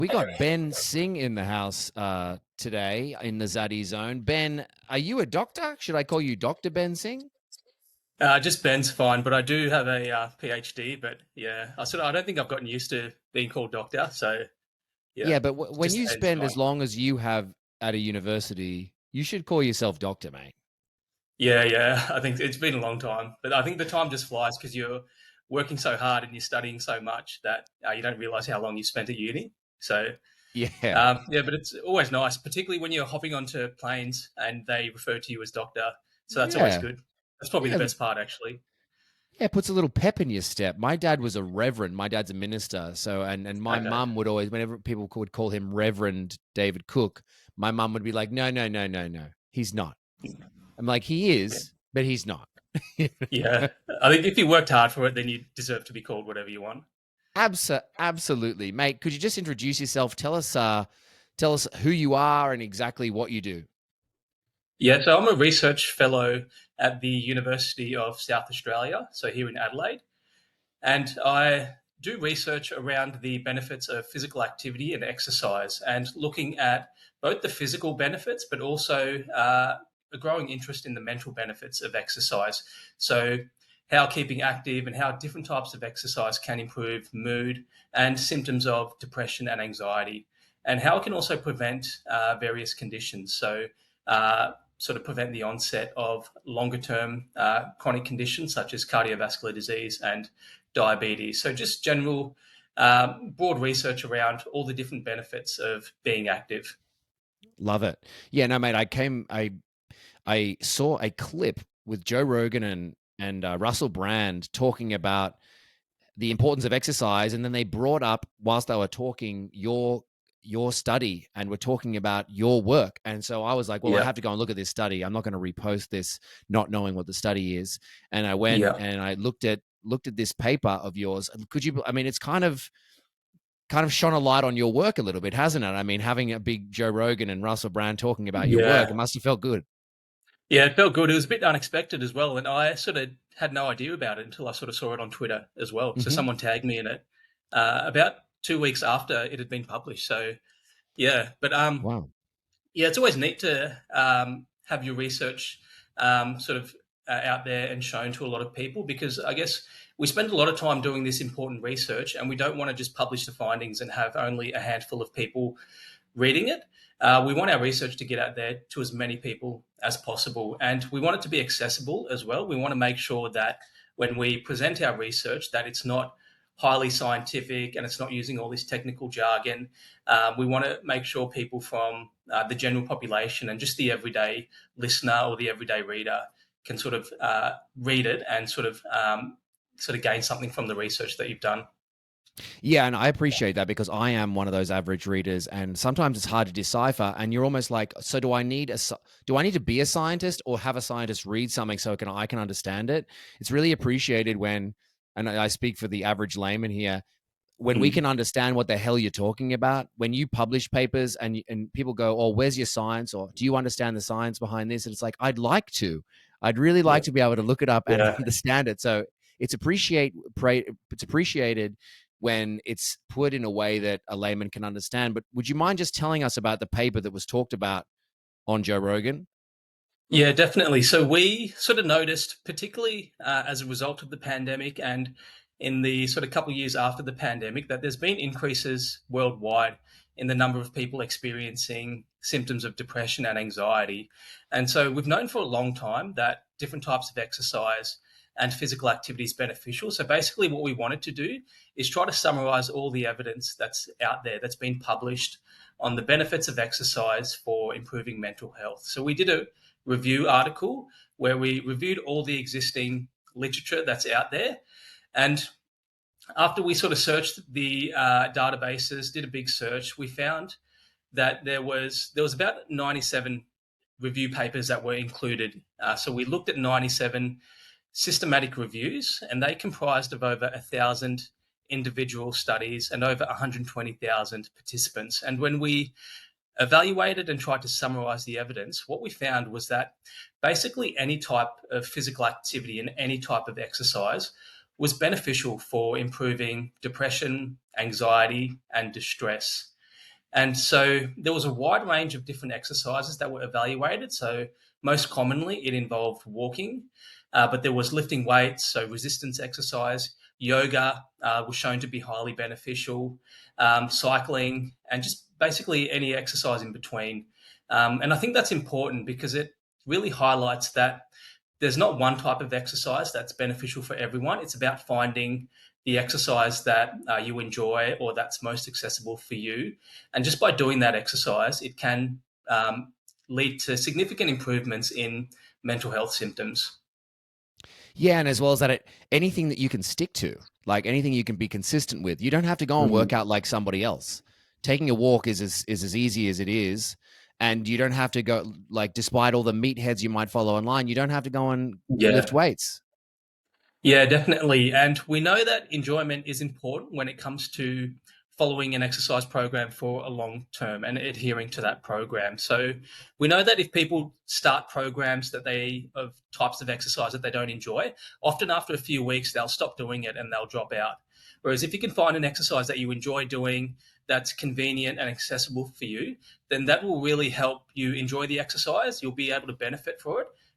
We got Ben Singh in the house today in the Zaddy zone. Ben, are you a doctor? Should I call you Dr. Ben Singh? Just Ben's fine, but I do have a PhD. But yeah, I don't think I've gotten used to being called doctor. So yeah, Yeah, but when just you Ben's spend as fine. long as you have at a university, you should call yourself doctor, mate. Yeah. I think it's been a long time, but I think the time just flies because you're working so hard and you're studying so much that you don't realize how long you spent at uni. So Yeah. yeah, but it's always nice, particularly when you're hopping onto planes and they refer to you as doctor. So that's always Yeah. good. That's probably the Yeah. best part, actually. Yeah, it puts a little pep in your step. My dad was a reverend. My dad's a minister. So, and my Okay. mum would always, whenever people would call him Reverend David Cook, my mum would be like, no, no, no, no, no, he's not. I'm like, he is, but he's not. Yeah, I think if you worked hard for it, then you deserve to be called whatever you want. Absolutely, mate. Could you just introduce yourself? Tell us who you are and exactly what you do. Yeah, so I'm a research fellow at the University of South Australia, so here in Adelaide, and I do research around the benefits of physical activity and exercise, and looking at both the physical benefits, but also a growing interest in the mental benefits of exercise. So, how keeping active and how different types of exercise can improve mood and symptoms of depression and anxiety, and how it can also prevent various conditions. So, sort of prevent the onset of longer term chronic conditions such as cardiovascular disease and diabetes. So, just general broad research around all the different benefits of being active. Love it. Yeah, no, mate. I saw a clip with Joe Rogan and Russell Brand talking about the importance of exercise, and then they brought up whilst they were talking your study and we're talking about your work. And so I was like, well, I Yeah, have to go and look at this study. I'm not going to repost this not knowing what the study is. And I went yeah. and I looked at this paper of yours. Could you, I mean, it's kind of shone a light on your work a little bit, hasn't it? I mean, having a big Joe Rogan and Russell Brand talking about your work, it Yeah, must have felt good. yeah, it felt good. It was a bit unexpected as well, and I sort of had no idea about it until I sort of saw it on Twitter as well. So Hmm. someone tagged me in it about 2 weeks after it had been published. So yeah, but Wow. yeah, it's always neat to have your research sort of out there and shown to a lot of people because I guess we spend a lot of time doing this important research and we don't want to just publish the findings and have only a handful of people reading it. We want our research to get out there to as many people as possible, and we want it to be accessible as well. We want to make sure that when we present our research, that it's not highly scientific and it's not using all this technical jargon. We want to make sure people from the general population and just the everyday listener or the everyday reader can sort of read it and sort of gain something from the research that you've done. Yeah, and I appreciate that because I am one of those average readers, and sometimes it's hard to decipher. And you're almost like, so do I need to be a scientist or have a scientist read something so I can understand it? It's really appreciated when, and I speak for the average layman here, when we Mm. can understand what the hell you're talking about. When you publish papers and people go, "Oh, where's your science?" or "Do you understand the science behind this?" And it's like, I'd really Yeah, like to be able to look it up and yeah. understand it. So it's appreciated when it's put in a way that a layman can understand. But would you mind just telling us about the paper that was talked about on Joe Rogan? Yeah, definitely. So we sort of noticed, particularly as a result of the pandemic and in the sort of couple of years after the pandemic, that there's been increases worldwide in the number of people experiencing symptoms of depression and anxiety. And so we've known for a long time that different types of exercise and physical activity is beneficial. So basically, what we wanted to do is try to summarize all the evidence that's out there that's been published on the benefits of exercise for improving mental health. So we did a review article where we reviewed all the existing literature that's out there. And after we sort of searched the databases, did a big search, we found that there was about 97 review papers that were included. So we looked at 97 systematic reviews, and they comprised of over 1,000 individual studies and over 120,000 participants. And when we evaluated and tried to summarize the evidence, what we found was that basically any type of physical activity and any type of exercise was beneficial for improving depression, anxiety, and distress. And so there was a wide range of different exercises that were evaluated. So most commonly, it involved walking, but there was lifting weights, so resistance exercise. Yoga was shown to be highly beneficial, cycling, and just basically any exercise in between. And I think that's important because it really highlights that there's not one type of exercise that's beneficial for everyone. It's about finding the exercise that you enjoy or that's most accessible for you. And just by doing that exercise, it can lead to significant improvements in mental health symptoms. Yeah, and as well as that, anything that you can stick to, like anything you can be consistent with. You don't have to go and work Mm. out like somebody else. Taking a walk is as easy as it is, and you don't have to go like despite all the meatheads you might follow online, you don't have to go and lift Yeah. weights. Yeah, definitely. And we know that enjoyment is important when it comes to following an exercise program for a long term and adhering to that program. So we know that if people start programs that they of types of exercise that they don't enjoy, often after a few weeks they'll stop doing it and they'll drop out. Whereas if you can find an exercise that you enjoy doing that's convenient and accessible for you, then that will really help you enjoy the exercise. You'll be able to benefit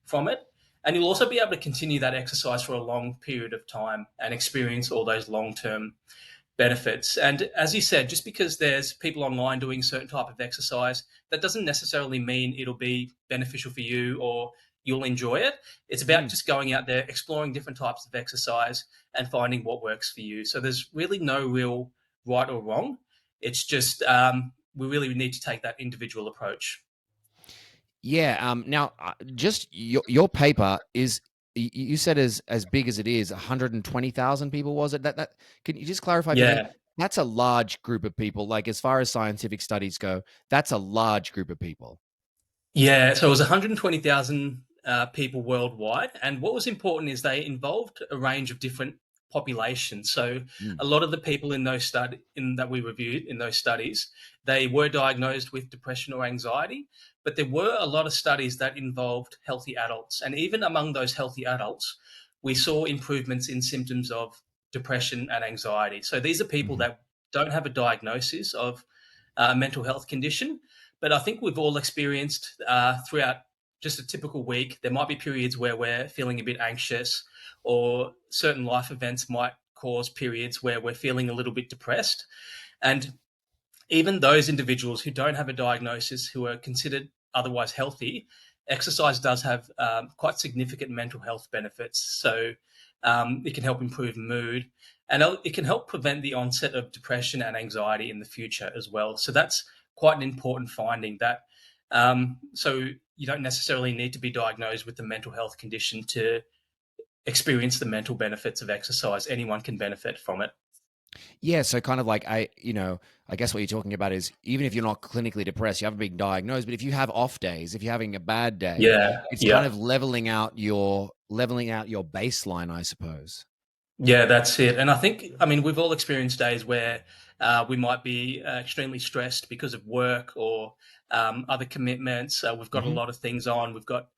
from it, and you'll also be able to continue that exercise for a long period of time and experience all those long-term benefits. And as you said, just because there's people online doing a certain type of exercise, that doesn't necessarily mean it'll be beneficial for you or you'll enjoy it. It's about Mm. just going out there, exploring different types of exercise and finding what works for you. So there's really no real right or wrong. It's just we really need to take that individual approach. Yeah. Now, just your paper is you said as big as it is, 120,000 people, was it? That can you just clarify for me? Yeah. That's a large group of people. Like as far as scientific studies go, that's a large group of people. Yeah, so it was 120,000 people worldwide, and what was important is they involved a range of different populations. So Mm. a lot of the people in those that we reviewed in those studies, they were diagnosed with depression or anxiety, but there were a lot of studies that involved healthy adults, and even among those healthy adults, we saw improvements in symptoms of depression and anxiety. So these are people Mhm. that don't have a diagnosis of a mental health condition, but I think we've all experienced throughout just a typical week, there might be periods where we're feeling a bit anxious, or certain life events might cause periods where we're feeling a little bit depressed. And even those individuals who don't have a diagnosis, who are considered otherwise healthy, exercise does have quite significant mental health benefits. So it can help improve mood, and it can help prevent the onset of depression and anxiety in the future as well. So that's quite an important finding. That so you don't necessarily need to be diagnosed with a mental health condition to experience the mental benefits of exercise. Anyone can benefit from it. Yeah, so kind of like I guess what you're talking about is even if you're not clinically depressed, you haven't been diagnosed, but if you have off days, if you're having a bad day, Yeah, it's kind yeah. of leveling out your baseline, I suppose. Yeah, that's it. And I think, I mean, we've all experienced days where we might be extremely stressed because of work or other commitments. We've got a Hmm. lot of things on. We've got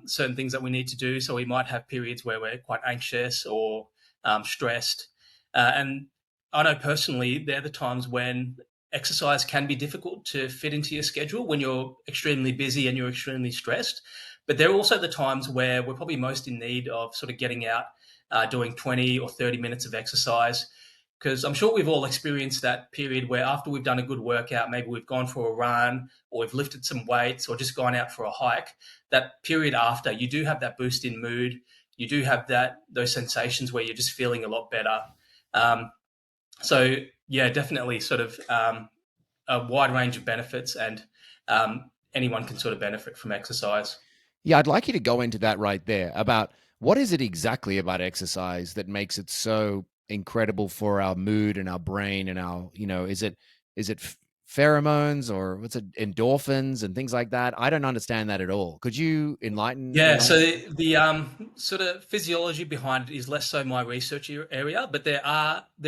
certain things that we need to do. So we might have periods where we're quite anxious or stressed. And I know personally, they're the times when exercise can be difficult to fit into your schedule when you're extremely busy and you're extremely stressed. But there are also the times where we're probably most in need of sort of getting out, doing 20 or 30 minutes of exercise. Because I'm sure we've all experienced that period where after we've done a good workout, maybe we've gone for a run or we've lifted some weights or just gone out for a hike, that period after, you do have that boost in mood. You do have those sensations where you're just feeling a lot better. Um, so yeah, definitely sort of a wide range of benefits, and anyone can sort of benefit from exercise. Yeah, I'd like you to go into that right there about what is it exactly about exercise that makes it so incredible for our mood and our brain and is it pheromones or what's it endorphins and things like that? I don't understand that at all. Could you enlighten me Yeah, on so that? the sort of physiology behind it is less so my research area, but there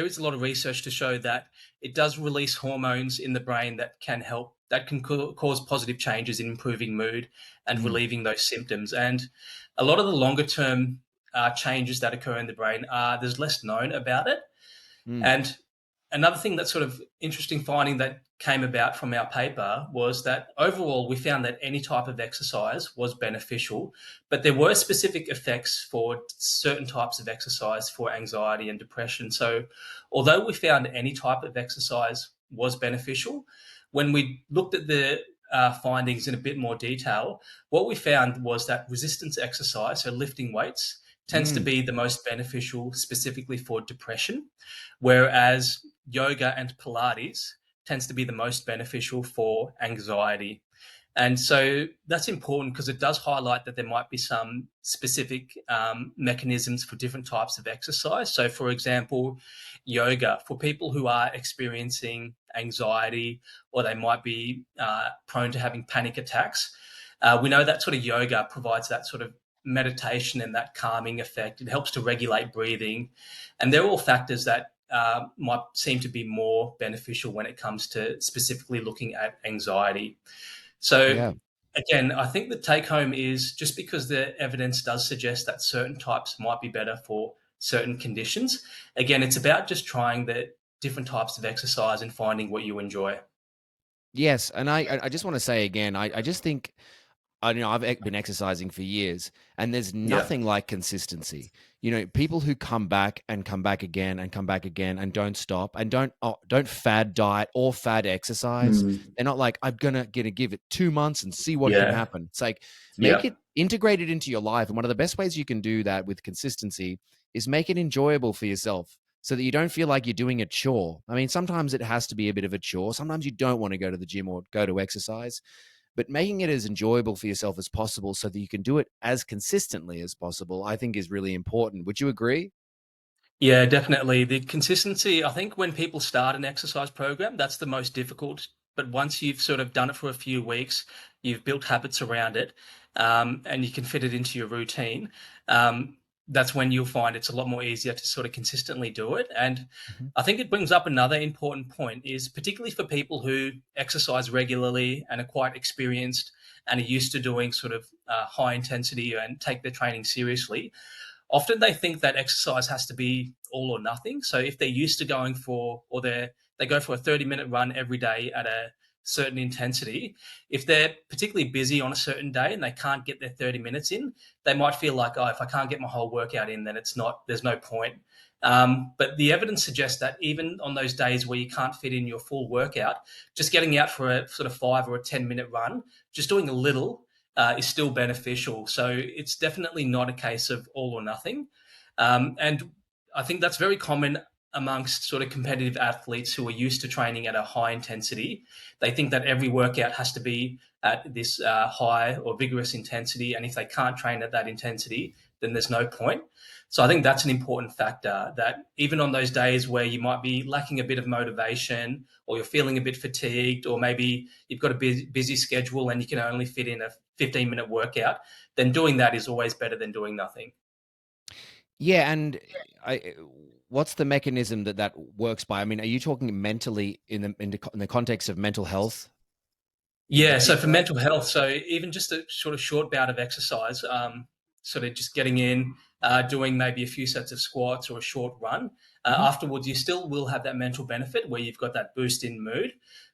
is a lot of research to show that it does release hormones in the brain that can help, that can cause positive changes in improving mood and Mm, relieving those symptoms. And a lot of the longer term changes that occur in the brain are, there's less known about it. mm, And another thing that's sort of interesting finding that came about from our paper was that overall we found that any type of exercise was beneficial, but there were specific effects for certain types of exercise for anxiety and depression. So although we found any type of exercise was beneficial, when we looked at the findings in a bit more detail, what we found was that resistance exercise, so lifting weights, tends to Mm, be the most beneficial specifically for depression, whereas yoga and Pilates tends to be the most beneficial for anxiety. And so that's important because it does highlight that there might be some specific mechanisms for different types of exercise. So, for example, yoga for people who are experiencing anxiety or they might be prone to having panic attacks. We know that sort of yoga provides that sort of meditation and that calming effect. It helps to regulate breathing. And they're all factors that might seem to be more beneficial when it comes to specifically looking at anxiety. So yeah. again, I think the take home is just because the evidence does suggest that certain types might be better for certain conditions. Again, it's about just trying the different types of exercise and finding what you enjoy. Yes, and I just want to say again, I just think I've been exercising for years, and there's Yeah. nothing like consistency. People who come back and come back again and come back again and don't stop and don't fad diet or fad exercise. Mm. They're not like I'm gonna give it 2 months and see what can Yeah. happen. It's like make Yeah. it integrated into your life, and one of the best ways you can do that with consistency is make it enjoyable for yourself. So that you don't feel like you're doing a chore. I mean, sometimes it has to be a bit of a chore. Sometimes you don't want to go to the gym or go to exercise, but making it as enjoyable for yourself as possible so that you can do it as consistently as possible, I think is really important. Would you agree? Yeah, definitely. The consistency, I think when people start an exercise program, that's the most difficult. But once you've sort of done it for a few weeks, you've built habits around it, and you can fit it into your routine. Um, that's when you'll find it's a lot more easier to sort of consistently do it. And Mhm. I think it brings up another important point is particularly for people who exercise regularly and are quite experienced and are used to doing sort of high intensity and take their training seriously. Often they think that exercise has to be all or nothing. So if they're used to going for, or they go for a 30-minute run every day at a certain intensity, if they're particularly busy on a certain day and they can't get their 30 minutes in, they might feel like, oh, if I can't get my whole workout in, then there's no point. But the evidence suggests that even on those days where you can't fit in your full workout, just getting out for a sort of 5 or 10 minute run, just doing a little is still beneficial. So it's definitely not a case of all or nothing. And I think that's very common amongst sort of competitive athletes who are used to training at a high intensity. They think that every workout has to be at this high or vigorous intensity. And if they can't train at that intensity, then there's no point. So I think that's an important factor that even on those days where you might be lacking a bit of motivation or you're feeling a bit fatigued or maybe you've got a busy schedule and you can only fit in a 15-minute workout, then doing that is always better than doing nothing. Yeah, and I, what's the mechanism that works by? I mean, are you talking mentally in the context of mental health in Yeah, so for particular? mental health, so even just a sort of short bout of exercise, sort of just getting in, doing maybe a few sets of squats or a short run. Mhm. Afterwards, you still will have that mental benefit where you've got that boost in mood,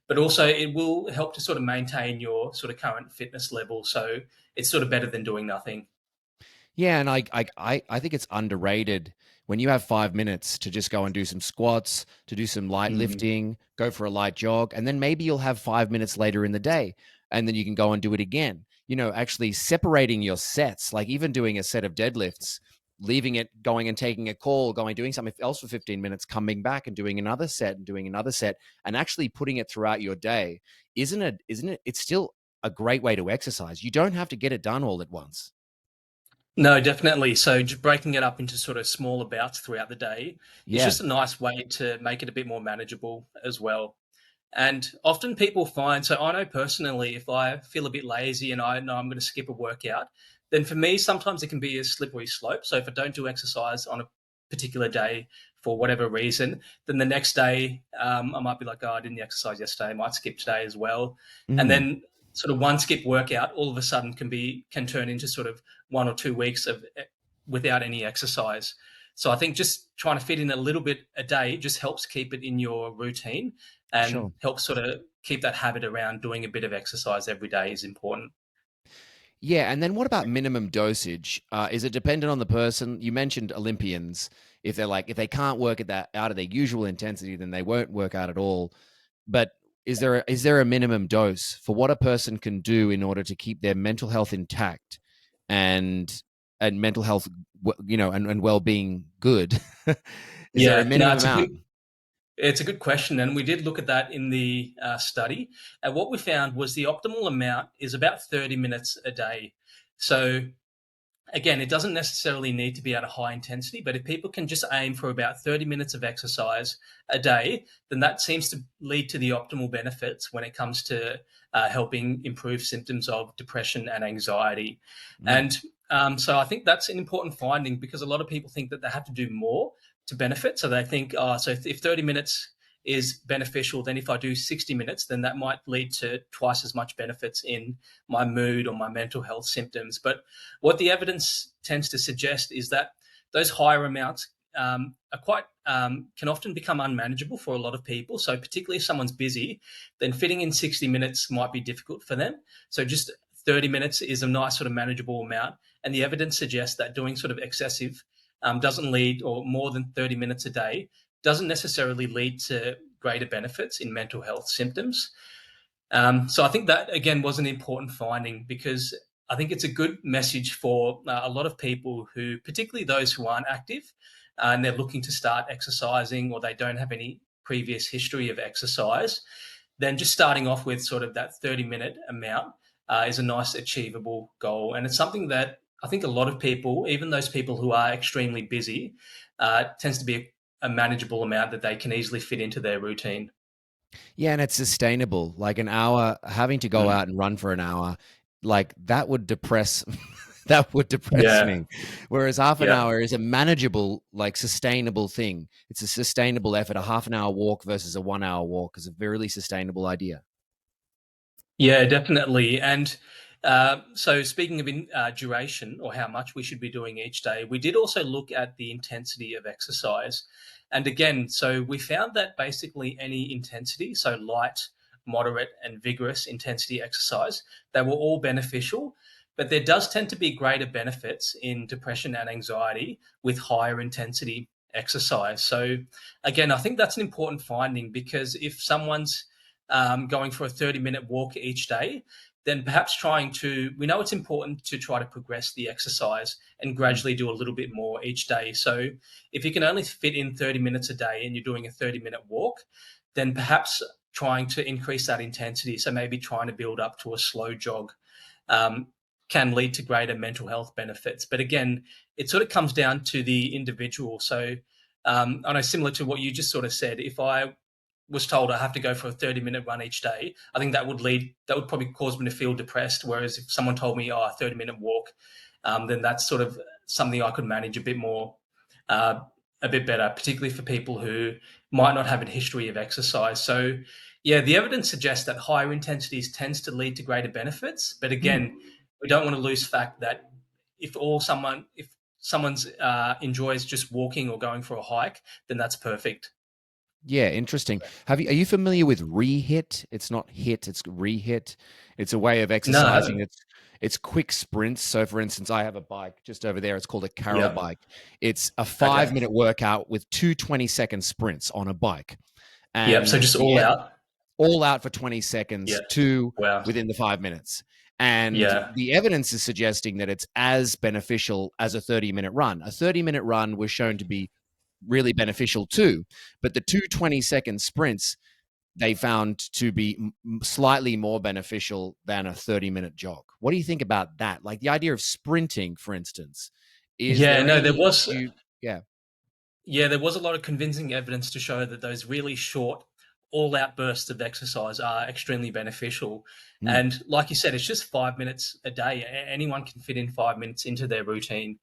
but also it will help to sort of maintain your sort of current fitness level. So it's sort of better than doing nothing. Yeah, and I think it's underrated when you have 5 minutes to just go and do some squats, to do some light Mm. lifting, go for a light jog, and then maybe you'll have 5 minutes later in the day, and then you can go and do it again. Actually separating your sets, like even doing a set of deadlifts, leaving it, going and taking a call, going doing something else for 15 minutes, coming back and doing another set and doing another set, and actually putting it throughout your day, isn't it? Isn't it? It's still a great way to exercise. You don't have to get it done all at once. No, definitely. So just breaking it up into sort of smaller bouts throughout the day is Yeah. just a nice way to make it a bit more manageable as well. And often people find, so I know personally, if I feel a bit lazy and I know I'm going to skip a workout, then for me, sometimes it can be a slippery slope. So if I don't do exercise on a particular day for whatever reason, then the next day I might be like, oh, I didn't exercise yesterday. I might skip today as well. And Mm. then sort of one skip workout all of a sudden can turn into sort of 1 or 2 weeks of without any exercise. So I think just trying to fit in a little bit a day just helps keep it in your routine and Sure. helps sort of keep that habit around doing a bit of exercise every day is important. Yeah, and then what about minimum dosage? Is it dependent on the person? You mentioned Olympians. If they're like, if they can't work at that out of their usual intensity, then they won't work out at all. But is there a minimum dose for what a person can do in order to keep their mental health intact and mental health, and well being good? Is there a Yeah, no, minimum amount? it's a good question, and we did look at that in the study. And what we found was the optimal amount is about 30 minutes a day. So again, it doesn't necessarily need to be at a high intensity, but if people can just aim for about 30 minutes of exercise a day, then that seems to lead to the optimal benefits when it comes to helping improve symptoms of depression and anxiety. Mm, And so I think that's an important finding because a lot of people think that they have to do more to benefit. So they think, oh, so if 30 minutes is beneficial, then if I do 60 minutes, then that might lead to twice as much benefits in my mood or my mental health symptoms. But what the evidence tends to suggest is that those higher amounts are quite can often become unmanageable for a lot of people. So particularly if someone's busy, then fitting in 60 minutes might be difficult for them. So just 30 minutes is a nice sort of manageable amount. And the evidence suggests that doing sort of excessive doesn't lead, or more than 30 minutes a day, doesn't necessarily lead to greater benefits in mental health symptoms. So I think that again was an important finding because I think it's a good message for a lot of people who, particularly those who aren't active, and they're looking to start exercising or they don't have any previous history of exercise. Then just starting off with sort of that 30-minute amount is a nice achievable goal, and it's something that I think a lot of people, even those people who are extremely busy, tends to be a manageable amount that they can easily fit into their routine. yeah, and it's sustainable. Like an hour, having to go Mm. out and run for an hour, like that would depress that would depress Yeah, me. Whereas half an yeah. hour is a manageable, like sustainable thing. It's a sustainable effort. A half an hour walk versus a 1 hour walk is a really sustainable idea. Yeah, definitely. And so, speaking of duration or how much we should be doing each day, we did also look at the intensity of exercise. And again, so we found that basically any intensity, so light, moderate, and vigorous intensity exercise, they were all beneficial. But there does tend to be greater benefits in depression and anxiety with higher intensity exercise. So, again, I think that's an important finding because if someone's going for a 30-minute walk each day, then perhaps we know it's important to try to progress the exercise and Mm. gradually do a little bit more each day. So if you can only fit in 30 minutes a day and you're doing a 30-minute walk, then perhaps trying to increase that intensity. So maybe trying to build up to a slow jog um, can lead to greater mental health benefits. But again, it sort of comes down to the individual. So I know similar to what you just sort of said, if I was told I have to go for a 30-minute run each day, I think that would probably cause me to feel depressed. Whereas if someone told me, oh, a 30-minute walk, then that's sort of something I could manage a bit more, uh, a bit better, particularly for people who might not have a history of exercise. So, yeah, the evidence suggests that higher intensities tends to lead to greater benefits. But Mm. again, we don't want to lose fact that if someone's enjoys just walking or going for a hike, then that's perfect. Yeah, interesting. Are you familiar with REHIT? It's not hit, it's REHIT. It's a way of No, I exercising. haven't. It's quick sprints. So for instance, I have a bike just over there. It's called a Carol Yeah. bike. It's a Okay. 5 minute workout with two 20-second sprints on a bike. Yep. So And just all the out. all out for 20 Yeah. seconds, two Wow. within the 5 minutes. And Yeah. the evidence is suggesting that it's as beneficial as a 30-minute run. A 30-minute run was shown to be really beneficial too, but the two 20-second sprints they found to be slightly more beneficial than a 30-minute jog. What do you think about that? Like the idea of sprinting, for instance, is Yeah. there No, any, do you, yeah. there was a lot of convincing evidence to show that those really short, all-out bursts of exercise are extremely beneficial. Mm. And like you said, it's just 5 minutes a day. Anyone can fit in 5 minutes into their routine.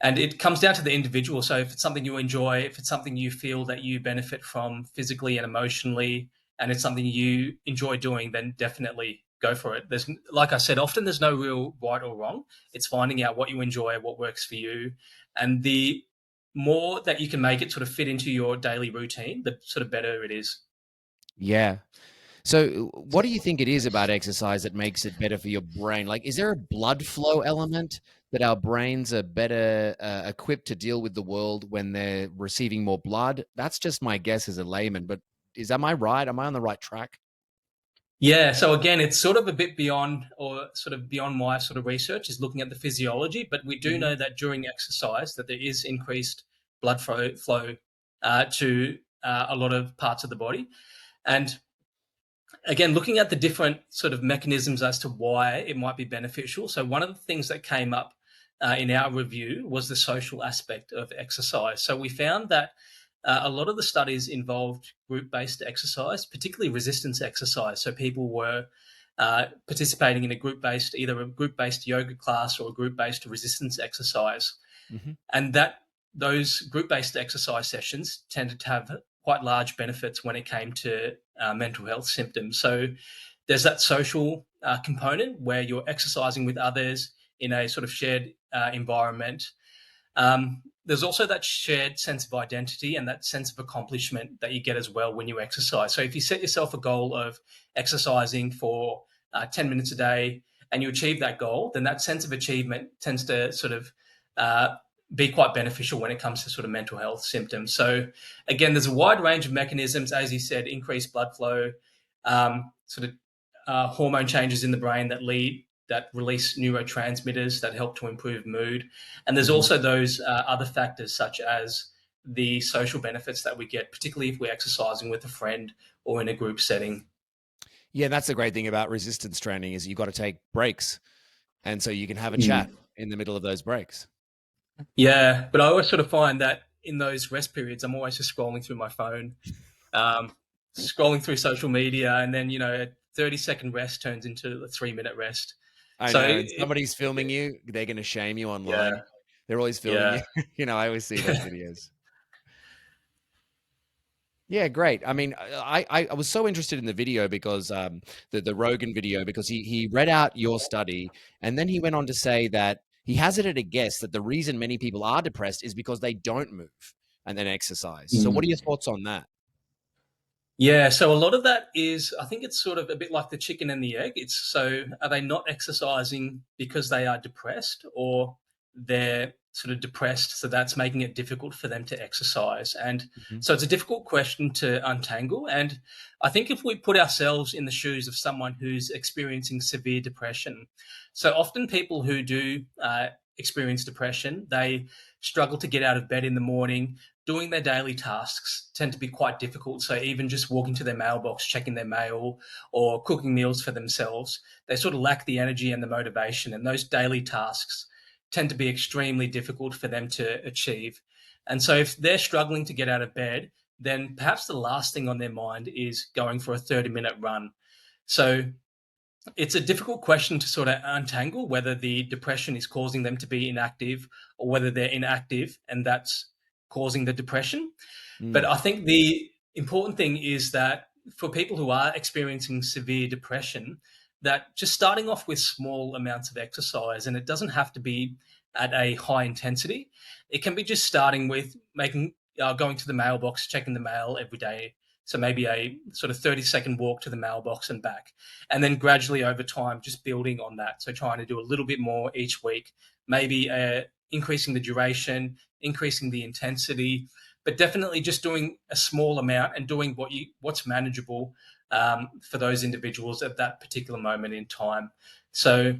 And it comes down to the individual. So if it's something you enjoy, if it's something you feel that you benefit from physically and emotionally, and it's something you enjoy doing, then definitely go for it. There's, like I said, often there's no real right or wrong. It's finding out what you enjoy, what works for you, and the more that you can make it sort of fit into your daily routine, the sort of better it is. Yeah. So, what do you think it is about exercise that makes it better for your brain? Like, is there a blood flow element that our brains are better equipped to deal with the world when they're receiving more blood? That's just my guess as a layman, but am I right? Am I on the right track? Yeah, so again, it's sort of a bit beyond, or sort of beyond my sort of research, is looking at the physiology. But we do Hmm. know that during exercise, that there is increased blood flow to a lot of parts of the body. And again, looking at the different sort of mechanisms as to why it might be beneficial. So one of the things that came up in our review was the social aspect of exercise. So we found that a lot of the studies involved group-based exercise, particularly resistance exercise. So people were participating in either a group-based yoga class or a group-based resistance exercise, Hmm. and that those group-based exercise sessions tended to have quite large benefits when it came to mental health symptoms. So there's that social component where you're exercising with others in a sort of shared environment. There's also that shared sense of identity and that sense of accomplishment that you get as well when you exercise. So if you set yourself a goal of exercising for 10 minutes a day and you achieve that goal, then that sense of achievement tends to sort of uh, be quite beneficial when it comes to sort of mental health symptoms. So again, there's a wide range of mechanisms, as you said, increased blood flow, sort of hormone changes in the brain that release neurotransmitters that help to improve mood. And there's Hmm. also those other factors, such as the social benefits that we get, particularly if we're exercising with a friend or in a group setting. Yeah, that's the great thing about resistance training is you've got to take breaks, and so you can have a chat Mm. in the middle of those breaks. Yeah, but I always sort of find that in those rest periods, I'm always just scrolling through my phone, um, scrolling through social media, and then a 30-second rest turns into a 3-minute rest. I So know, and somebody's filming you, they're going to shame you online. yeah, They're always filming yeah. you. I always see those videos. Yeah, great. I mean, I was so interested in the video because the Rogan video because he read out your study and then he went on to say that he hazarded a guess that the reason many people are depressed is because they don't move and then exercise. So, what are your Mm. thoughts on that? Yeah, so a lot of that is, I think it's sort of a bit like the chicken and the egg. It's so, are they not exercising because they are depressed, or they're sort of depressed, so that's making it difficult for them to exercise? And Hmm. so it's a difficult question to untangle. And I think if we put ourselves in the shoes of someone who's experiencing severe depression, so often people who do experience depression, they struggle to get out of bed in the morning. Doing their daily tasks tend to be quite difficult. So even just walking to their mailbox, checking their mail, or cooking meals for themselves, they sort of lack the energy and the motivation. And those daily tasks tend to be extremely difficult for them to achieve. And so if they're struggling to get out of bed, then perhaps the last thing on their mind is going for a 30-minute run. So it's a difficult question to sort of untangle whether the depression is causing them to be inactive or whether they're inactive and that's causing the depression. But Mm, I think the important thing is that for people who are experiencing severe depression, that just starting off with small amounts of exercise, and it doesn't have to be at a high intensity. It can be just starting with making going to the mailbox, checking the mail every day. So maybe a sort of 30-second walk to the mailbox and back. And then gradually over time, just building on that. So trying to do a little bit more each week, maybe increasing the duration, increasing the intensity, but definitely just doing a small amount and doing what's manageable for those individuals at that particular moment in time. So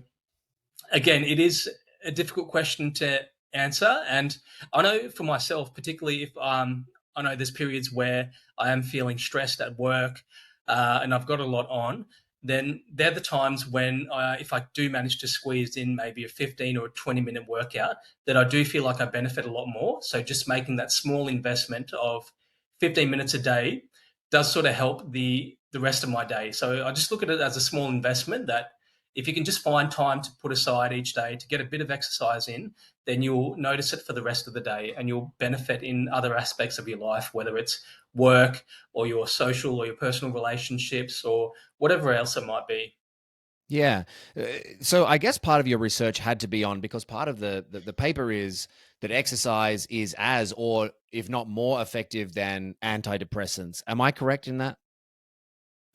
again, it is a difficult question to answer, and I know for myself, particularly if I know there's periods where I am feeling stressed at work and I've got a lot on. Then they're the times when, if I do manage to squeeze in maybe a 15 or a 20-minute workout, that I do feel like I benefit a lot more. So just making that small investment of 15 minutes a day does sort of help the rest of my day. So I just look at it as a small investment that if you can just find time to put aside each day to get a bit of exercise in, then you'll notice it for the rest of the day and you'll benefit in other aspects of your life, whether it's work or your social or your personal relationships or whatever else it might be. Yeah. So I guess part of your research had to be on, because part of the paper is that exercise is as, or if not more effective than antidepressants. Am I correct in that?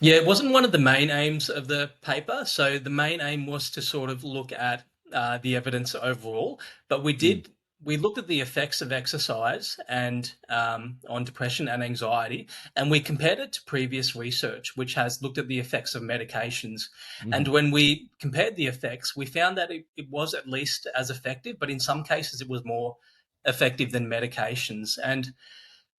Yeah, it wasn't one of the main aims of the paper. So the main aim was to sort of look at the evidence overall, but Mm. we looked at the effects of exercise and on depression and anxiety, and we compared it to previous research, which has looked at the effects of medications. Hmm. And when we compared the effects, we found that it was at least as effective, but in some cases it was more effective than medications. And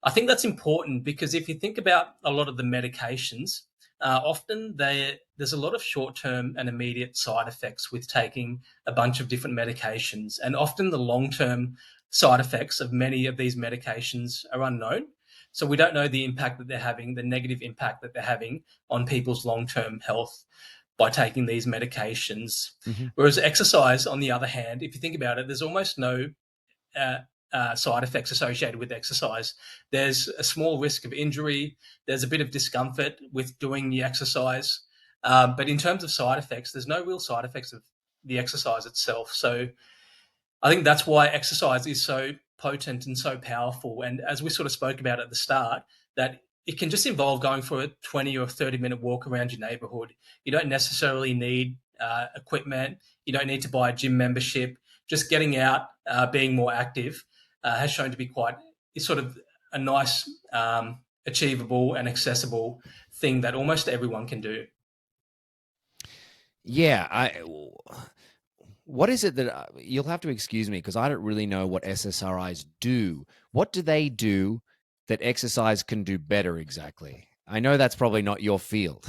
I think that's important because if you think about a lot of the medications, often there's a lot of short-term and immediate side effects with taking a bunch of different medications, and often the long-term side effects of many of these medications are unknown. So we don't know the impact that they're having, the negative impact that they're having on people's long-term health by taking these medications. Hmm. Whereas exercise, on the other hand, if you think about it, there's almost no uh, side effects associated with exercise. There's a small risk of injury. There's a bit of discomfort with doing the exercise. But in terms of side effects, there's no real side effects of the exercise itself. So I think that's why exercise is so potent and so powerful. And as we sort of spoke about at the start, that it can just involve going for a 20 or 30-minute walk around your neighborhood. You don't necessarily need equipment. You don't need to buy a gym membership. Just getting out, being more active, has shown to be quite, it's sort of a nice, achievable and accessible thing that almost everyone can do. Yeah. What is it that you'll have to excuse me, because I don't really know what SSRIs do. What do they do that exercise can do better exactly? I know that's probably not your field.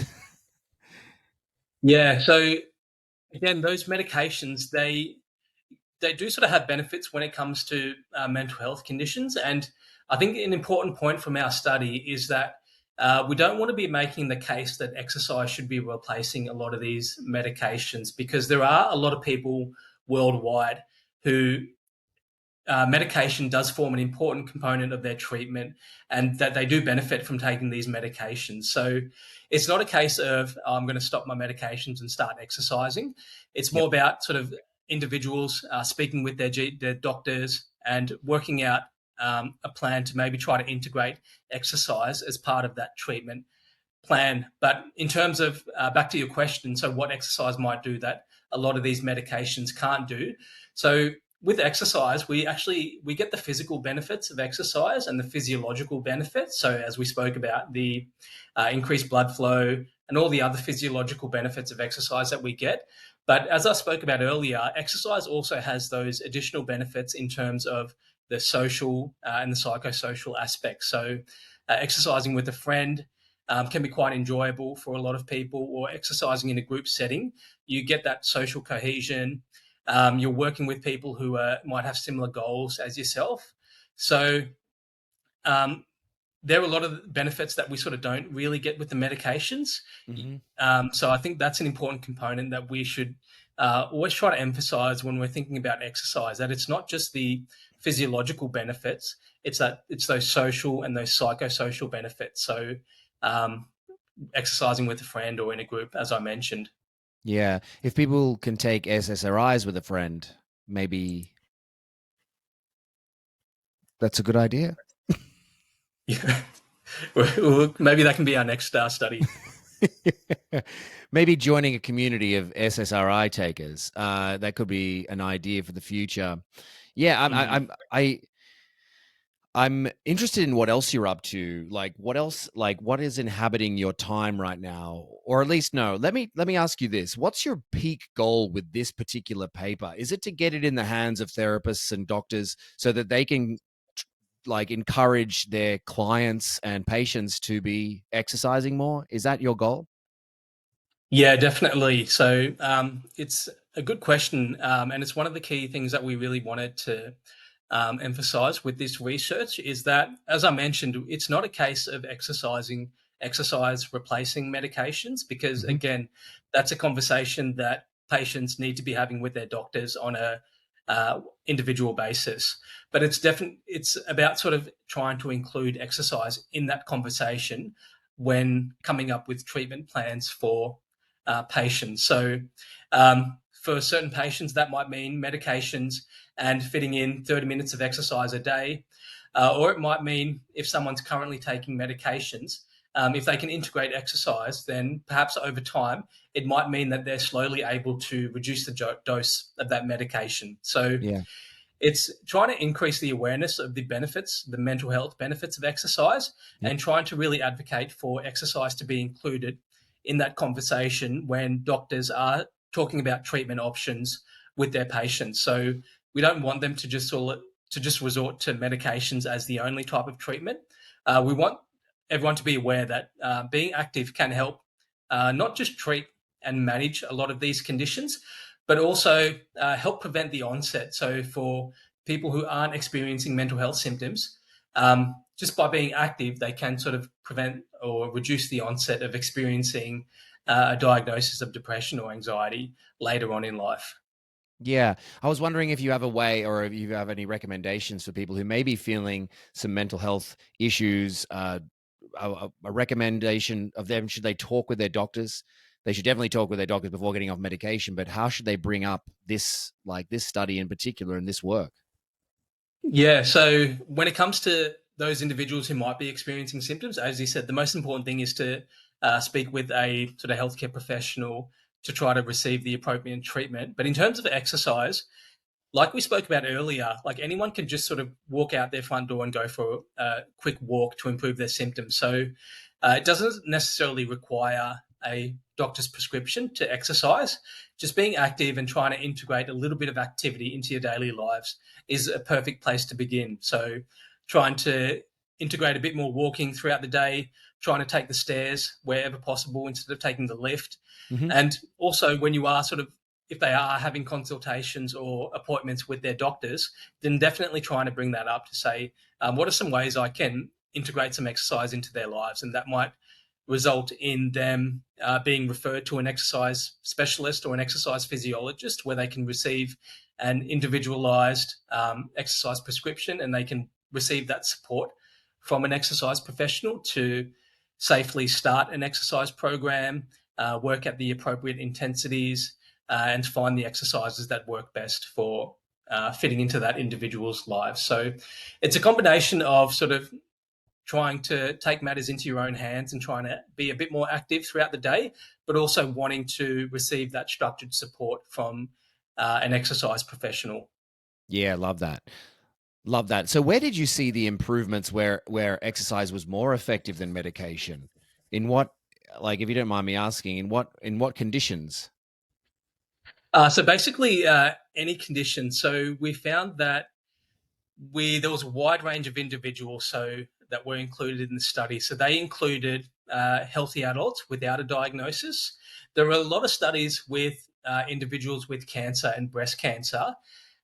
Yeah. So again, those medications, they do sort of have benefits when it comes to mental health conditions. And I think an important point from our study is that we don't want to be making the case that exercise should be replacing a lot of these medications, because there are a lot of people worldwide who medication does form an important component of their treatment, and that they do benefit from taking these medications. So it's not a case of, oh, I'm going to stop my medications and start exercising. It's more Yep. about sort of individuals speaking with their doctors and working out a plan to maybe try to integrate exercise as part of that treatment plan. But in terms of back to your question, so what exercise might do that a lot of these medications can't do. So with exercise, we get the physical benefits of exercise and the physiological benefits. So as we spoke about, the increased blood flow and all the other physiological benefits of exercise that we get. But as I spoke about earlier, exercise also has those additional benefits in terms of the social and the psychosocial aspects. So exercising with a friend can be quite enjoyable for a lot of people, or exercising in a group setting. You get that social cohesion. You're working with people who might have similar goals as yourself. So um, there are a lot of benefits that we sort of don't really get with the medications. Hmm. So I think that's an important component that we should always try to emphasize when we're thinking about exercise, that it's not just the physiological benefits, it's those social and those psychosocial benefits. So um, exercising with a friend or in a group, as I mentioned. Yeah. If people can take SSRIs with a friend, maybe that's a good idea. Yeah. Well, maybe that can be our next study. Maybe joining a community of SSRI takers. That could be an idea for the future. Yeah, Mm. I'm interested in what else you're up to. Like, what else? Like, what is inhabiting your time right now? Or at least, no. Let me ask you this: what's your peak goal with this particular paper? Is it to get it in the hands of therapists and doctors so that they can like encourage their clients and patients to be exercising more? Is that your goal? Yeah, definitely. So it's a good question, and it's one of the key things that we really wanted to emphasize with this research is that, as I mentioned, it's not a case of exercise replacing medications, because Hmm. again, that's a conversation that patients need to be having with their doctors on a individual basis. But it's about sort of trying to include exercise in that conversation when coming up with treatment plans for patients. So for certain patients, that might mean medications and fitting in 30 minutes of exercise a day. Or it might mean if someone's currently taking medications, if they can integrate exercise, then perhaps over time, it might mean that they're slowly able to reduce the dose of that medication. So Yeah. it's trying to increase the awareness of the benefits, the mental health benefits of exercise, Yeah. and trying to really advocate for exercise to be included in that conversation when doctors are talking about treatment options with their patients. So we don't want them to just resort to medications as the only type of treatment. We want everyone to be aware that being active can help not just treat and manage a lot of these conditions, but also help prevent the onset. So for people who aren't experiencing mental health symptoms, just by being active, they can sort of prevent or reduce the onset of experiencing a diagnosis of depression or anxiety later on in life. Yeah. I was wondering if you have a way or if you have any recommendations for people who may be feeling some mental health issues, a recommendation of them. Should they talk with their doctors? They should definitely talk with their doctors before getting off medication, but how should they bring up this, like this study in particular and this work? Yeah. So when it comes to those individuals who might be experiencing symptoms, as you said, the most important thing is to speak with a sort of healthcare professional to try to receive the appropriate treatment. But in terms of exercise, like we spoke about earlier, like anyone can just sort of walk out their front door and go for a quick walk to improve their symptoms. So it doesn't necessarily require a doctor's prescription to exercise. Just being active and trying to integrate a little bit of activity into your daily lives is a perfect place to begin. So trying to integrate a bit more walking throughout the day, trying to take the stairs wherever possible instead of taking the lift. Hmm. And also, when you are sort of, if they are having consultations or appointments with their doctors, then definitely trying to bring that up to say, what are some ways I can integrate some exercise into their lives? And that might result in them being referred to an exercise specialist or an exercise physiologist where they can receive an individualized exercise prescription and they can receive that support from an exercise professional to safely start an exercise program, work at the appropriate intensities, and find the exercises that work best for fitting into that individual's life. So it's a combination of sort of trying to take matters into your own hands and trying to be a bit more active throughout the day, but also wanting to receive that structured support from an exercise professional. Yeah, love that. Love that. So where did you see the improvements where exercise was more effective than medication? In what, like if you don't mind me asking, in what conditions? So basically, any condition. So we found that there was a wide range of individuals that were included in the study. So they included healthy adults without a diagnosis. There were a lot of studies with individuals with cancer and breast cancer,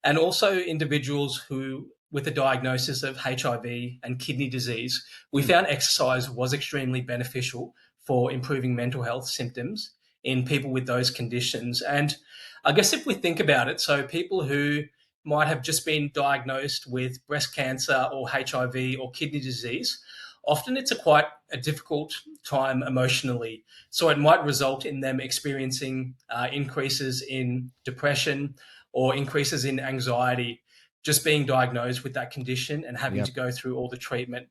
and also individuals who with a diagnosis of HIV and kidney disease. We Hmm. found exercise was extremely beneficial for improving mental health symptoms in people with those conditions. And I guess if we think about it, so people who might have just been diagnosed with breast cancer or HIV or kidney disease, often it's quite a difficult time emotionally. So it might result in them experiencing increases in depression or increases in anxiety, just being diagnosed with that condition and having to Yep. go through all the treatment.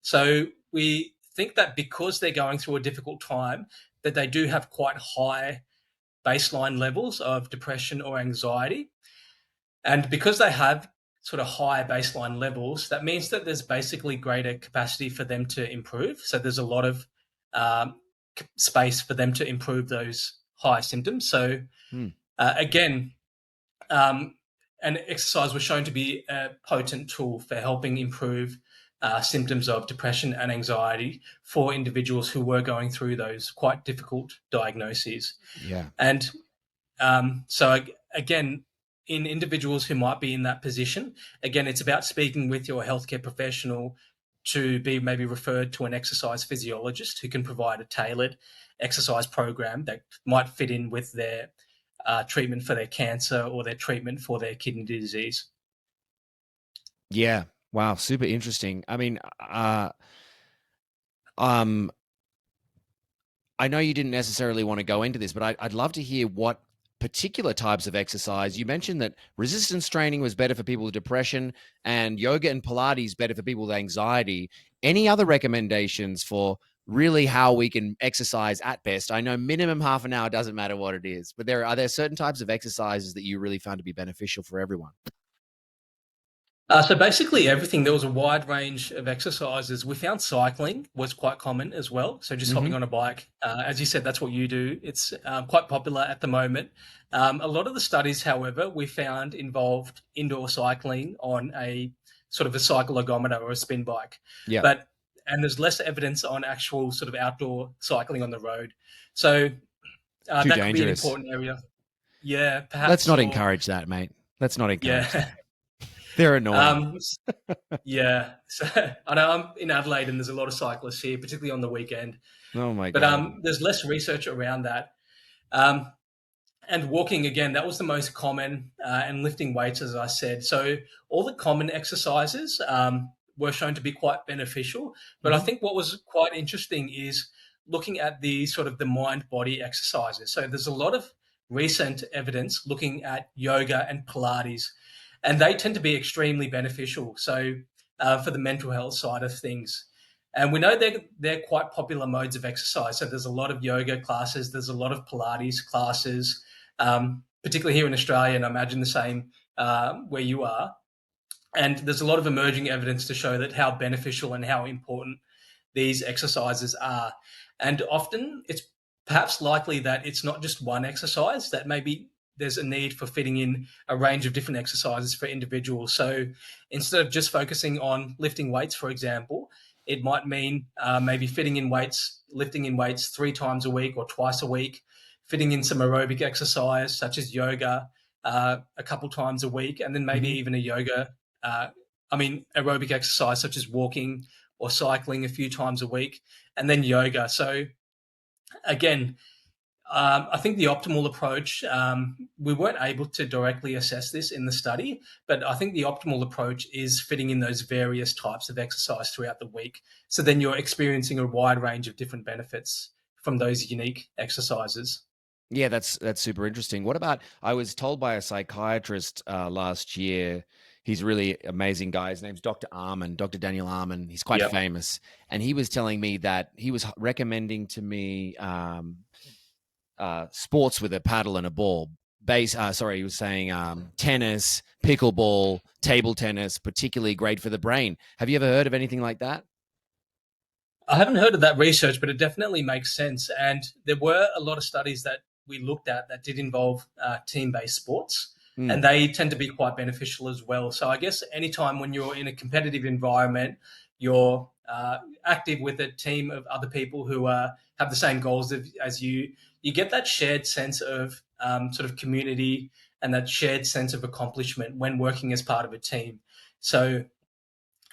So we think that because they're going through a difficult time, that they do have quite high baseline levels of depression or anxiety, and because they have sort of higher baseline levels, that means that there's basically greater capacity for them to improve. So there's a lot of um, space for them to improve those high symptoms. So Hmm. again, um, and exercise was shown to be a potent tool for helping improve symptoms of depression and anxiety for individuals who were going through those quite difficult diagnoses. Yeah. And so again, in individuals who might be in that position, again, it's about speaking with your healthcare professional to be maybe referred to an exercise physiologist who can provide a tailored exercise program that might fit in with their treatment for their cancer or their treatment for their kidney disease. Yeah. Wow. Super interesting. I mean, um, I know you didn't necessarily want to go into this, but I'd love to hear what particular types of exercise. You mentioned that resistance training was better for people with depression and yoga and Pilates better for people with anxiety. Any other recommendations for really how we can exercise at best? I know minimum half an hour doesn't matter what it is, but are there certain types of exercises that you really found to be beneficial for everyone? So basically everything, there was a wide range of exercises. We found cycling was quite common as well. So just Mm-hmm. hopping on a bike, as you said, that's what you do. It's quite popular at the moment. A lot of the studies, however, we found involved indoor cycling on a sort of a cyclogometer or a spin bike. Yeah. But and there's less evidence on actual sort of outdoor cycling on the road. So Too that could be an dangerous. important area. Yeah, Let's perhaps, not or encourage that, mate. Let's not encourage yeah. that. They're annoying. Um, Yeah, so I know I'm in Adelaide, and there's a lot of cyclists here, particularly on the weekend. Oh my But God. there's less research around that. Um, and walking again, that was the most common, and lifting weights, as I said. So all the common exercises were shown to be quite beneficial. But I Mm-hmm. think what was quite interesting is looking at the sort of the mind body exercises. So there's a lot of recent evidence looking at yoga and Pilates, and they tend to be extremely beneficial. So for the mental health side of things. And we know they're quite popular modes of exercise. So there's a lot of yoga classes, there's a lot of Pilates classes, particularly here in Australia, and I imagine the same where you are. And there's a lot of emerging evidence to show that how beneficial and how important these exercises are. And often it's perhaps likely that it's not just one exercise, that maybe there's a need for fitting in a range of different exercises for individuals. So instead of just focusing on lifting weights, for example, it might mean maybe fitting in weights, lifting in weights 3 times a week or twice a week, fitting in some aerobic exercise such as yoga a couple times a week, and then maybe Mm-hmm. even a yoga, aerobic exercise such as walking or cycling a few times a week, and then yoga. So again, I think the optimal approach, we weren't able to directly assess this in the study, but I think the optimal approach is fitting in those various types of exercise throughout the week. So then you're experiencing a wide range of different benefits from those unique exercises. Yeah, that's super interesting. What about? I was told by a psychiatrist last year. He's a really amazing guy. His name's Dr. Arman, Dr. Daniel Arman. He's quite Yep. famous, and he was telling me that he was recommending to me sports with a paddle and a ball. He was saying tennis, pickleball, table tennis, particularly great for the brain. Have you ever heard of anything like that? I haven't heard of that research, but it definitely makes sense. And there were a lot of studies that we looked at that did involve team-based sports, and Mm, they tend to be quite beneficial as well. So I guess anytime when you're in a competitive environment, you're active with a team of other people who have the same goals as you, you get that shared sense of sort of community and that shared sense of accomplishment when working as part of a team. So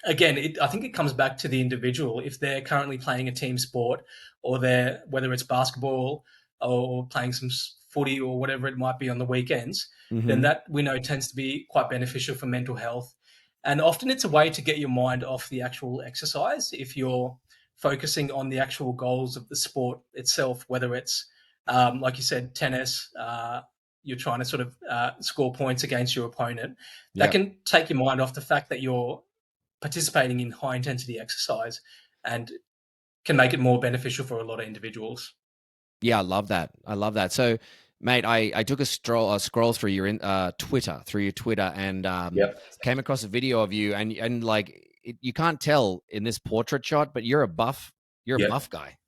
again, I think it comes back to the individual. If they're currently playing a team sport, or they're whether it's basketball or playing some footy or whatever it might be on the weekends, then hmm that we know tends to be quite beneficial for mental health. And often it's a way to get your mind off the actual exercise if you're focusing on the actual goals of the sport itself, whether it's like you said, tennis. You're trying to sort of score points against your opponent. That Yeah. can take your mind off the fact that you're participating in high intensity exercise and can make it more beneficial for a lot of individuals. Yeah, I love that. I love that. So, mate, I took a scroll through your through your Twitter, and Yep. came across a video of you, and like you can't tell in this portrait shot, but you're a buff. You're a Yep. buff guy.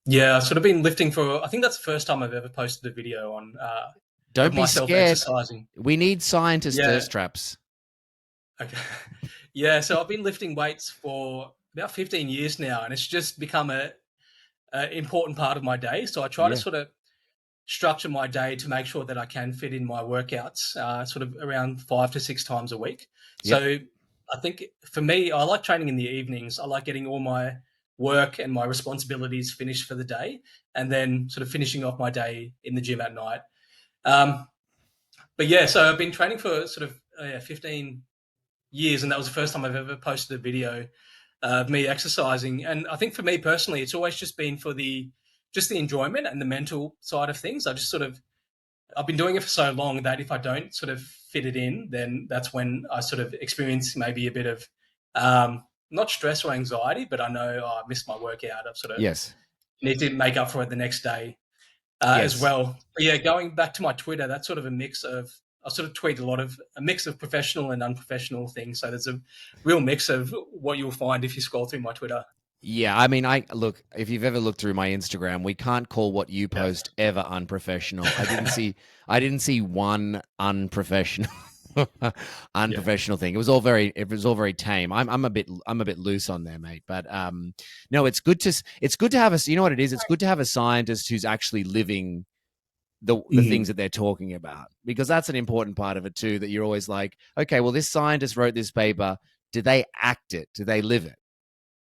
Yeah, I've sort of been lifting for, I think that's the first time I've ever posted a video on of Don't be myself scared. exercising. We need scientist Yeah. thirst traps. Okay. Yeah, so I've been lifting weights for about 15 years now, and it's just become a important part of my day. So I try to Yeah. sort of structure my day to make sure that I can fit in my workouts sort of around 5 to 6 times a week. Yep. So I think for me, I like training in the evenings. I like getting all my work and my responsibilities finished for the day, and then sort of finishing off my day in the gym at night. Um, but yeah, so I've been training for sort of 15 years, and that was the first time I've ever posted a video of me exercising. And I think for me personally, it's always just been for the just the enjoyment and the mental side of things. I've been doing it for so long that if I don't sort of fit it in, then that's when I sort of experience maybe a bit of not stress or anxiety, but I know, oh, I missed my workout. I've sort of Yes. need to make up for it the next day as Yes. well. But yeah, going back to my Twitter, that's sort of a mix of, I sort of tweet a mix of professional and unprofessional things. So there's a real mix of what you'll find if you scroll through my Twitter. Yeah, I mean, I look, if you've ever looked through my Instagram, we can't call what you Yeah. post ever unprofessional. I didn't see one unprofessional Yeah. unprofessional thing. It was all very tame. I'm a bit loose on there, mate. But no, it's good to have you know what it is? It's good to have a scientist who's actually living the things Mm. that they're talking about, because that's an important part of it too, that you're always like, okay, well, this scientist wrote this paper. Did they act it? Do they live it?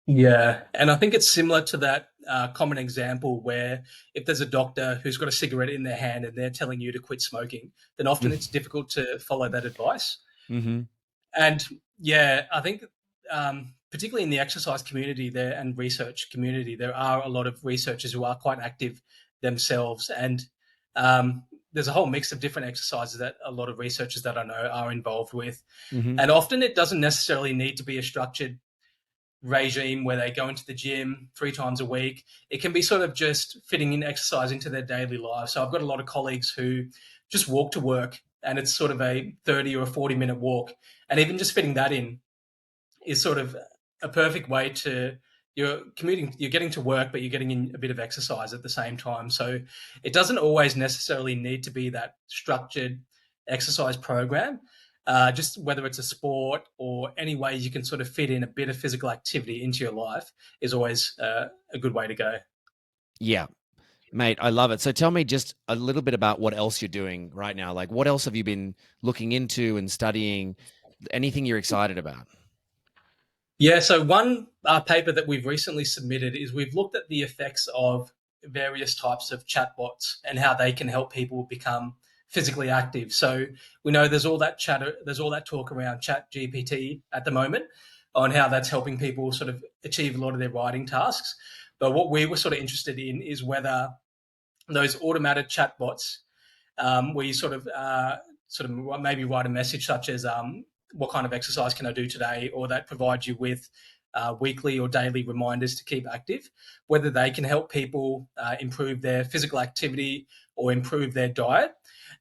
Yeah, and I think it's similar to that common example where if there's a doctor who's got a cigarette in their hand and they're telling you to quit smoking, then often it's difficult to follow that advice. Mm-hmm. And yeah, I think particularly in the exercise community there and research community, there are a lot of researchers who are quite active themselves, and there's a whole mix of different exercises that a lot of researchers that I know are involved with. Mm-hmm. And often it doesn't necessarily need to be a structured regime where they go into the gym 3 times a week. It can be sort of just fitting in exercise into their daily life. So I've got a lot of colleagues who just walk to work, and it's sort of a 30 or a 40-minute walk. And even just fitting that in is sort of a perfect way to, you're commuting, you're getting to work, but you're getting in a bit of exercise at the same time. So it doesn't always necessarily need to be that structured exercise program. Just whether it's a sport or any way you can sort of fit in a bit of physical activity into your life is always a good way to go. Yeah, mate, I love it. So tell me just a little bit about what else you're doing right now. Like, what else have you been looking into and studying? Anything you're excited about? Yeah, so one paper that we've recently submitted is we've looked at the effects of various types of chatbots and how they can help people become physically active. So we know there's all that talk around Chat GPT at the moment on how that's helping people sort of achieve a lot of their writing tasks. But what we were sort of interested in is whether those automated chatbots where you sort of maybe write a message such as what kind of exercise can I do today, or that provides you with weekly or daily reminders to keep active, whether they can help people improve their physical activity or improve their diet.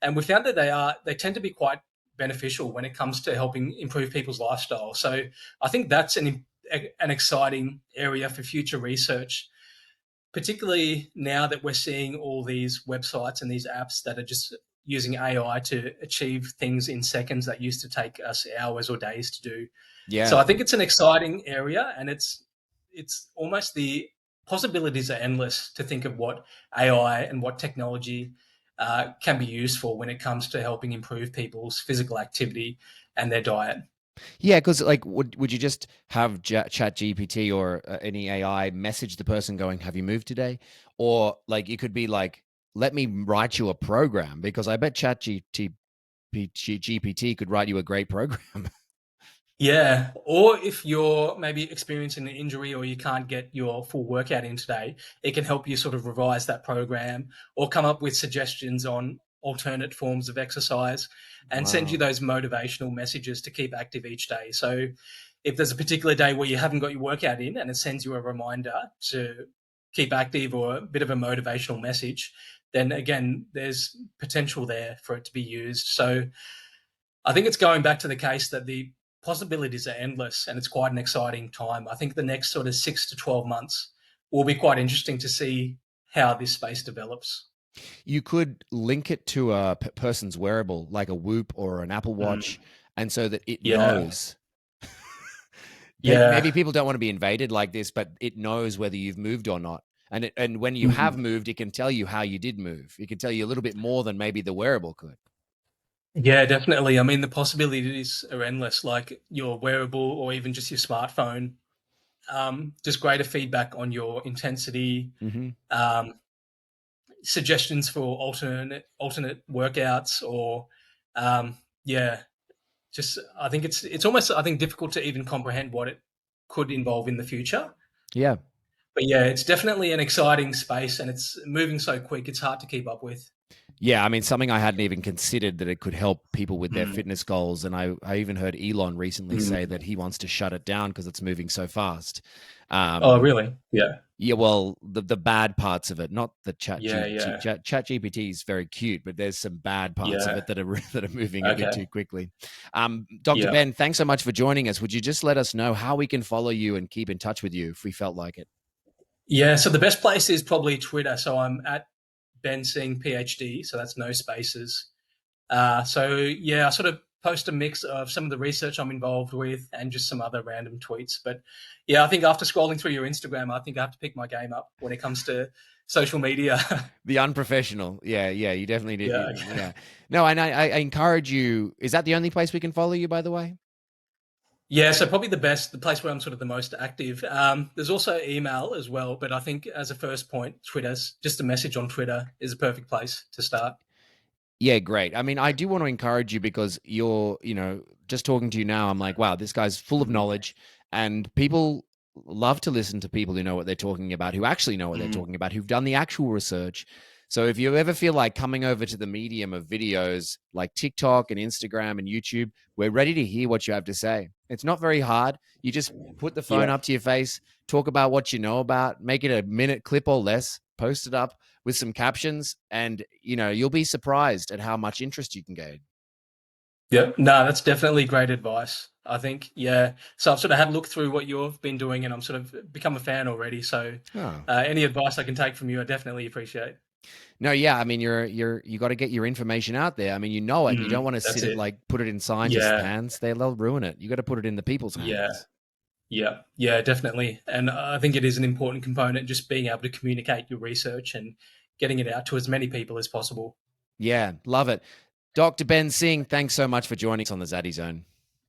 And we found that they tend to be quite beneficial when it comes to helping improve people's lifestyle. So I think that's an exciting area for future research, particularly now that we're seeing all these websites and these apps that are just using AI to achieve things in seconds that used to take us hours or days to do. So Yeah. I think it's an exciting area, and it's almost the possibilities are endless to think of what AI and what technology can be used for when it comes to helping improve people's physical activity and their diet. Yeah, because like, would you just have Chat GPT or any AI message the person going, "Have you moved today?" Or like, it could be like, "Let me write you a program," because I bet GPT could write you a great program. Yeah, or if you're maybe experiencing an injury or you can't get your full workout in today, it can help you sort of revise that program or come up with suggestions on alternate forms of exercise and send you Wow. those motivational messages to keep active each day. So if there's a particular day where you haven't got your workout in and it sends you a reminder to keep active or a bit of a motivational message, then again, there's potential there for it to be used. So I think it's going back to the case that the possibilities are endless and it's quite an exciting time. I think the next sort of 6 to 12 months will be quite interesting to see how this space develops. You could link it to a person's wearable, like a Whoop or an Apple Mm. Watch, and so that it Yeah. knows. Maybe Yeah. people don't want to be invaded like this, but it knows whether you've moved or not. And when you have Mm. moved, it can tell you how you did move. It can tell you a little bit more than maybe the wearable could. Yeah, definitely. I mean, the possibilities are endless, like your wearable or even just your smartphone. Just greater feedback on your intensity, Mm-hmm. um, suggestions for alternate workouts, or yeah, just I think it's almost I think difficult to even comprehend what it could involve in the future. Yeah. But yeah, it's definitely an exciting space, and it's moving so quick. It's hard to keep up with. Yeah, I mean, something I hadn't even considered that it could help people with their Mm. fitness goals. And I even heard Elon recently say Mm. that he wants to shut it down because it's moving so fast. Oh, Um, really? Yeah. yeah, well, the bad parts of it, not the Yeah. Yeah. Chat GPT is very cute, but there's some bad parts of Yeah. it that are that are moving a bit Okay. too quickly. Dr. Yeah. Ben, thanks so much for joining us. Would you just let us know how we can follow you and keep in touch with you if we felt like it? Yeah. So the best place is probably Twitter. So I'm at Ben Singh PhD. So that's no spaces. So yeah, I sort of post a mix of some of the research I'm involved with and just some other random tweets. But yeah, I think after scrolling through your Instagram, I think I have to pick my game up when it comes to social media. The unprofessional. Yeah, yeah, you definitely Yeah. did. Yeah. No, and I encourage you. Is that the only place we can follow you, by the way? Yeah, so probably the place where I'm sort of the most active. There's also email as well, but I think as a first point, Twitter's just a message on Twitter is a perfect place to start. Yeah, great. I mean, I do want to encourage you because just talking to you now, I'm like, wow, this guy's full of Mm. knowledge, and people love to listen to people who know what they're talking about, who actually know what they're Mm. talking about, who've done the actual research. So if you ever feel like coming over to the medium of videos like TikTok and Instagram and YouTube, we're ready to hear what you have to say. It's not very hard. You just put the phone Yeah. up to your face, talk about what you know about, make it a minute clip or less, post it up with some captions, and you'll be surprised at how much interest you can gain. Yeah. No, that's definitely great advice. I think, yeah. So I've sort of had a look through what you've been doing and I'm sort of become a fan already. So Oh. any advice I can take from you, I definitely appreciate. No, yeah, I mean, you got to get your information out there. I mean, you know it. You don't Mm. want to That's sit it it. like put it in scientists' Yeah. hands. They'll ruin it. You got to put it in the people's Yeah. hands. Yeah. Yeah, definitely. And I think it is an important component, just being able to communicate your research and getting it out to as many people as possible. Yeah, love it. Dr. Ben Singh, thanks so much for joining us on the Zaddy Zone.